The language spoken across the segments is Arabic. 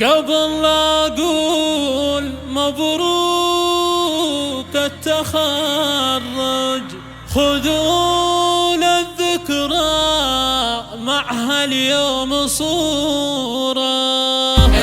قبل لا أقول مبروك التخرج، خذوا للذكرى معها اليوم صورة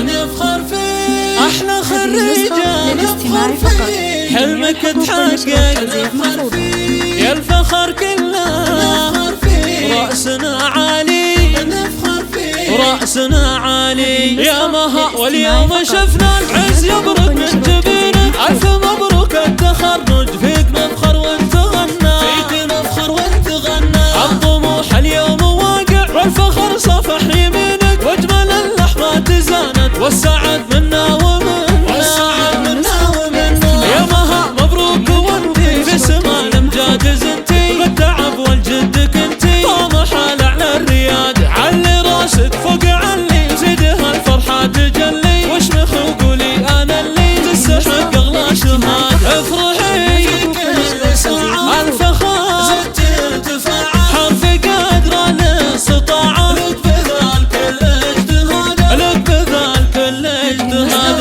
نفخر فيه، أحلى خريجة نفخر فيه، حلمك تحقق نفخر فيه، يا الفخر كله نفخر فيه، رأسنا عالي نفخر فيه، رأسنا عالي يا مها. واليوم شفنا العز يبرق من جبينك، ألف مبروك التخرج، فيك نفخر وانت غنى، فيك نفخر وانت غنى، الطموح اليوم واقع والفخر صفح يمينك، واجمل اللحظات زانت والسعد منا ومنا، والسعد منا ومنا يا مها. مبروك وانتي في سما الامجاد زنتي، بالتعب والجد كنتي طامحة لأعلى الرياد، علي راسك فوق علي زيدها الفرحة تجلي، واشمخ وقولي انا اللي تستحق اغلى شهاد، افرحي كل ساعة الفخر زدت ارتفاع، حرف قدر الاستطاعة، لك بذال كل اجتهاد، لك بذال كل اجتهاد،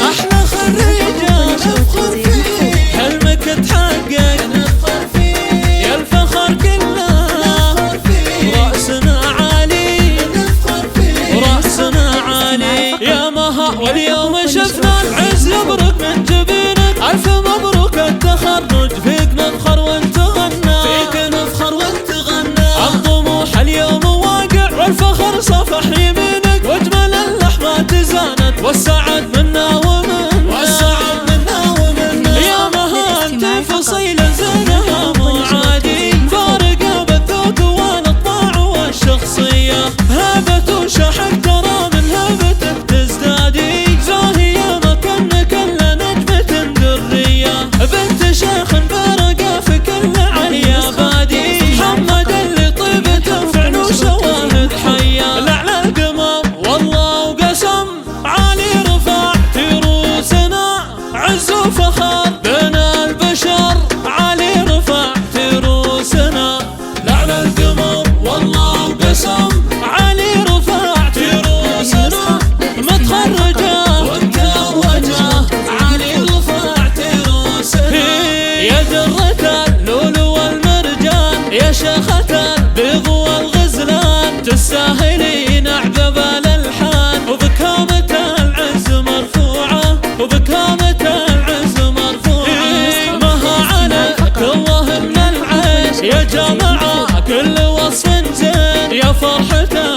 احلى خريجة نفخر فيه، حلمك تحقق نفخر فيه، يا الفخر كله نفخر فيه، رأسنا عالي نفخر فيه، رأسنا عالي يا مها. واليوم شفنا العز يبرق من جبينك، ألف مبروك التخرج، فيك نفخر وانت غنى، فيك نفخر وانت غنى، الطموح اليوم واقع والفخر صفح يمينك، واجمل اللحظات زانت والسعد منا ومنا، والسعد منا ومنا يا مها. انت فصيل زينها مو عادي، فارقة بالذوق والاطباع والشخصية، هبة وشحن ترى من هبتك تزدادي، زاهية مكانك كل نجمة درية، بنت شيخ برقة في كل عليا بادي، محمد اللي طيبته فعل وشواهد حية، لعلى القمر والله وقسم عالي رفعت روسنا، عز وفخر بين البشر عالي رفعت روسنا، لعلى القمر والله وقسم عالي رفعت روسنا، متخرجة ومتوجة عالي رفعت روسنا، يا درة اللؤلؤ والمرجان، يا شيخة البيض والغزلان، تستاهلين أعذب الألحان، وبكامة العز مرفوعة، وبكامة العز مرفوعة، مها عليك الله من العيش، يا جامعة كل وصف زين، يا فرحة